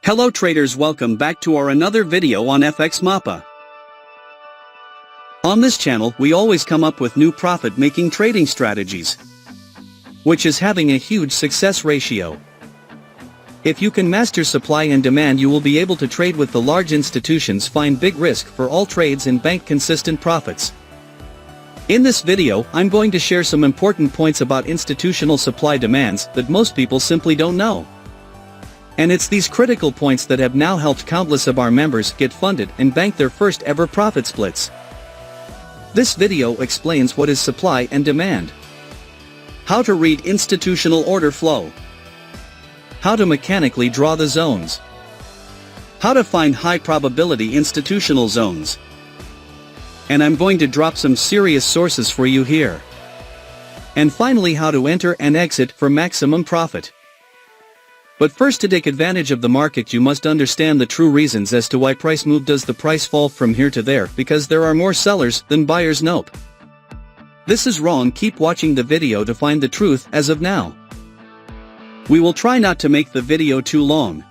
Hello traders, welcome back to our another video on FxMAPA. On this channel we always come up with new profit-making trading strategies, which is having a huge success ratio. If you can master supply and demand, you will be able to trade with the large institutions, find big risk for all trades and bank consistent profits. In this video I'm going to share some important points about institutional supply demands that most people simply don't know. And it's these critical points that have now helped countless of our members get funded and bank their first ever profit splits. This video explains what is supply and demand, how to read institutional order flow, how to mechanically draw the zones, how to find high probability institutional zones, and I'm going to drop some serious sources for you here. And finally, how to enter and exit for maximum profit. But first, to take advantage of the market, you must understand the true reasons as to why price move. Does the price fall from here to there because there are more sellers than buyers? Nope. This is wrong. Keep watching the video to find the truth as of now. We will try not to make the video too long.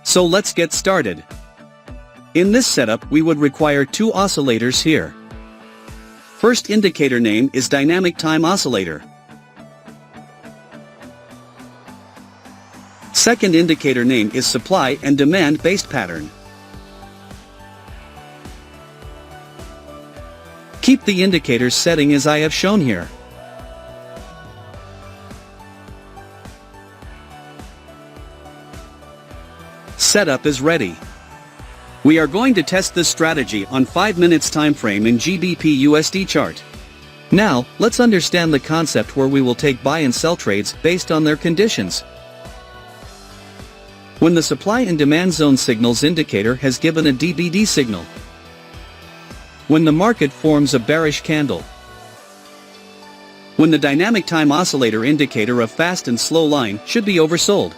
So let's get started. In this setup we would require two oscillators here. First indicator name is Dynamic Time Oscillator. Second indicator name is Supply and Demand Based Pattern. Keep the indicators setting as I have shown here. Setup is ready. We are going to test this strategy on 5 minutes time frame in GBP USD chart. Now, let's understand the concept where we will take buy and sell trades based on their conditions. When the supply and demand zone signals indicator has given a DBD signal, when the market forms a bearish candle, when the dynamic time oscillator indicator of fast and slow line should be oversold.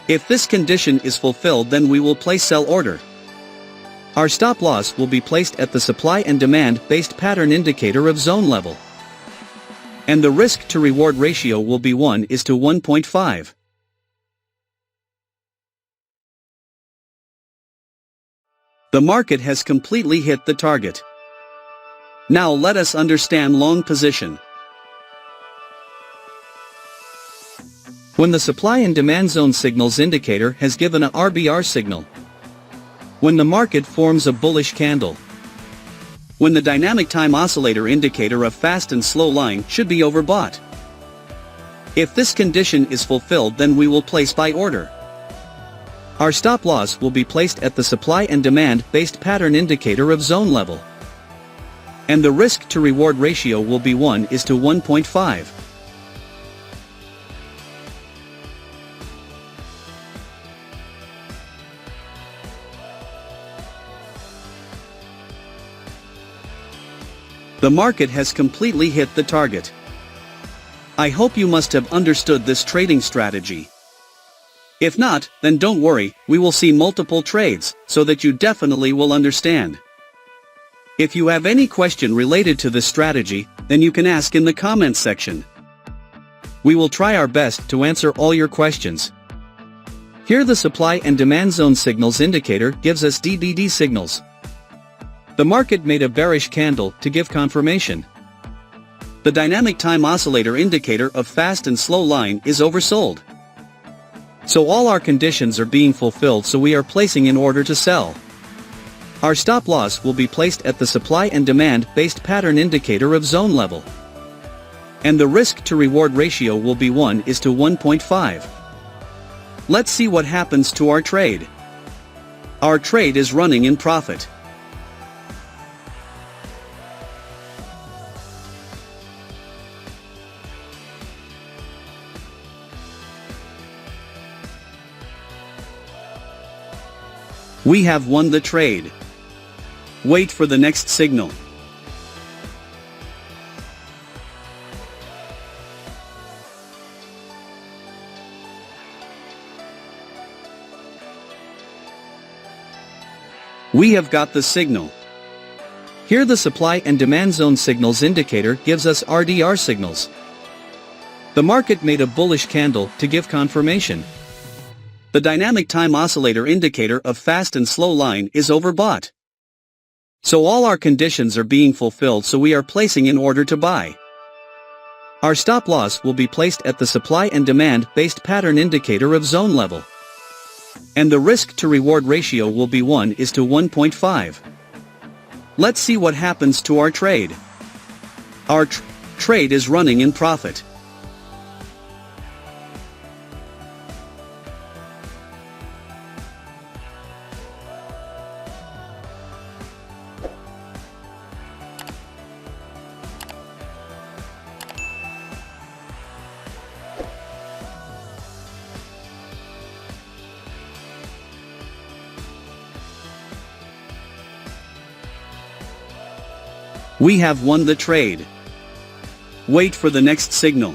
If this condition is fulfilled, then we will place sell order. Our stop loss will be placed at the supply and demand based pattern indicator of zone level. And the risk to reward ratio will be 1:1.5. The market has completely hit the target. Now let us understand long position. When the supply and demand zone signals indicator has given a RBR signal, when the market forms a bullish candle, when the dynamic time oscillator indicator of fast and slow line should be overbought. If this condition is fulfilled, then we will place buy order. Our stop loss will be placed at the supply and demand based pattern indicator of zone level. And the risk to reward ratio will be 1:1.5. The market has completely hit the target. I hope you must have understood this trading strategy. If not, then don't worry, we will see multiple trades, so that you definitely will understand. If you have any question related to this strategy, then you can ask in the comments section. We will try our best to answer all your questions. Here the supply and demand zone signals indicator gives us DBD signals. The market made a bearish candle to give confirmation. The dynamic time oscillator indicator of fast and slow line is oversold. So all our conditions are being fulfilled, so we are placing in order to sell. Our stop loss will be placed at the supply and demand based pattern indicator of zone level. And the risk to reward ratio will be 1:1.5. Let's see what happens to our trade. Our trade is running in profit. We have won the trade. Wait for the next signal. We have got the signal. Here the supply and demand zone signals indicator gives us RDR signals. The market made a bullish candle to give confirmation. The dynamic time oscillator indicator of fast and slow line is overbought. So all our conditions are being fulfilled, so we are placing an order to buy. Our stop loss will be placed at the supply and demand based pattern indicator of zone level. And the risk to reward ratio will be 1:1.5. Let's see what happens to our trade. Our trade is running in profit. We have won the trade. Wait for the next signal.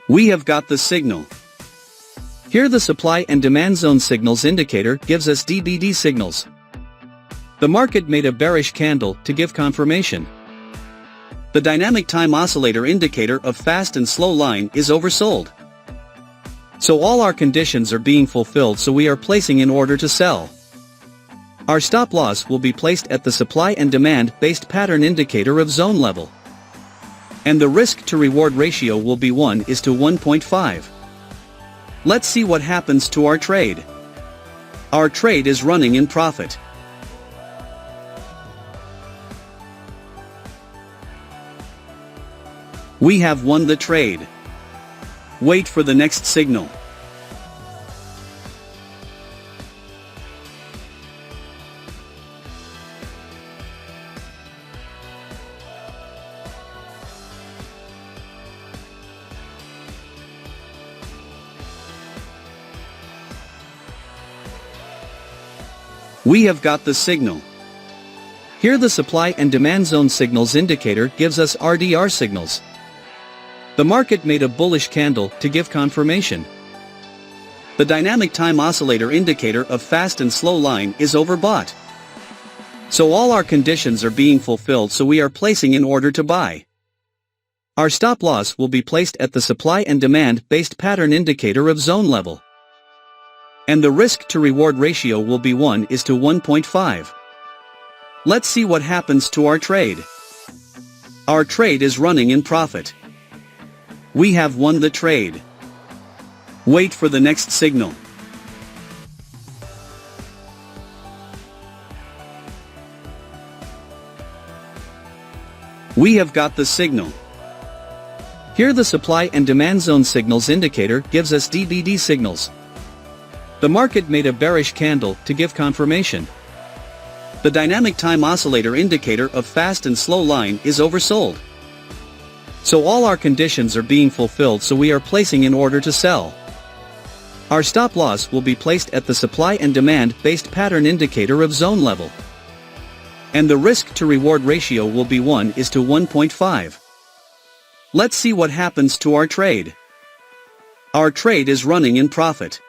We have got the signal. Here the supply and demand zone signals indicator gives us DBD signals. The market made a bearish candle to give confirmation. The dynamic time oscillator indicator of fast and slow line is oversold. So all our conditions are being fulfilled, so we are placing an order to sell. Our stop loss will be placed at the supply and demand based pattern indicator of zone level. And the risk to reward ratio will be 1:1.5. Let's see what happens to our trade. Our trade is running in profit. We have won the trade. Wait for the next signal. We have got the signal. Here the supply and demand zone signals indicator gives us RDR signals. The market made a bullish candle to give confirmation. The dynamic time oscillator indicator of fast and slow line is overbought. So all our conditions are being fulfilled, so we are placing an order to buy. Our stop loss will be placed at the supply and demand based pattern indicator of zone level. And the risk to reward ratio will be 1:1.5. Let's see what happens to our trade. Our trade is running in profit. We have won the trade. Wait for the next signal. We have got the signal. Here the supply and demand zone signals indicator gives us DBD signals. The market made a bearish candle to give confirmation. The dynamic time oscillator indicator of fast and slow line is oversold. So all our conditions are being fulfilled, so we are placing an order to sell. Our stop loss will be placed at the supply and demand based pattern indicator of zone level. And the risk to reward ratio will be 1:1.5. Let's see what happens to our trade. Our trade is running in profit.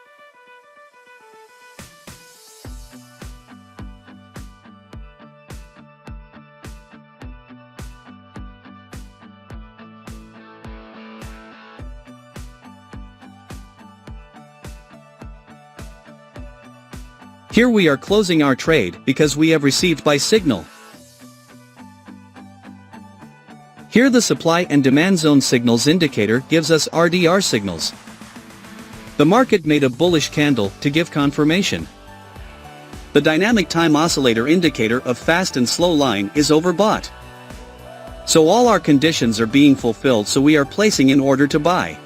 Here we are closing our trade because we have received buy signal. Here the supply and demand zone signals indicator gives us RDR signals. The market made a bullish candle to give confirmation. The dynamic time oscillator indicator of fast and slow line is overbought. So all our conditions are being fulfilled, so we are placing an order to buy.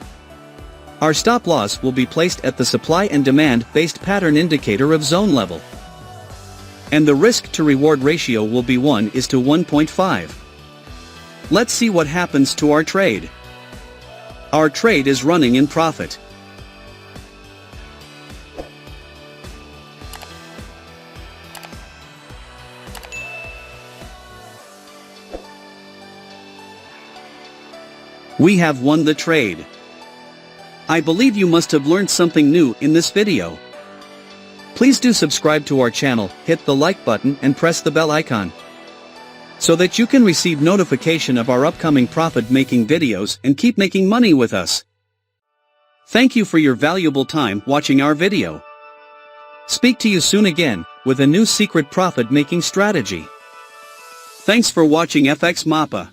Our stop loss will be placed at the supply and demand based pattern indicator of zone level. And the risk to reward ratio will be 1:1.5. Let's see what happens to our trade. Our trade is running in profit. We have won the trade. I believe you must have learned something new in this video. Please do subscribe to our channel, hit the like button and press the bell icon, so that you can receive notification of our upcoming profit-making videos and keep making money with us. Thank you for your valuable time watching our video. Speak to you soon again, with a new secret profit-making strategy. Thanks for watching FxMAPA.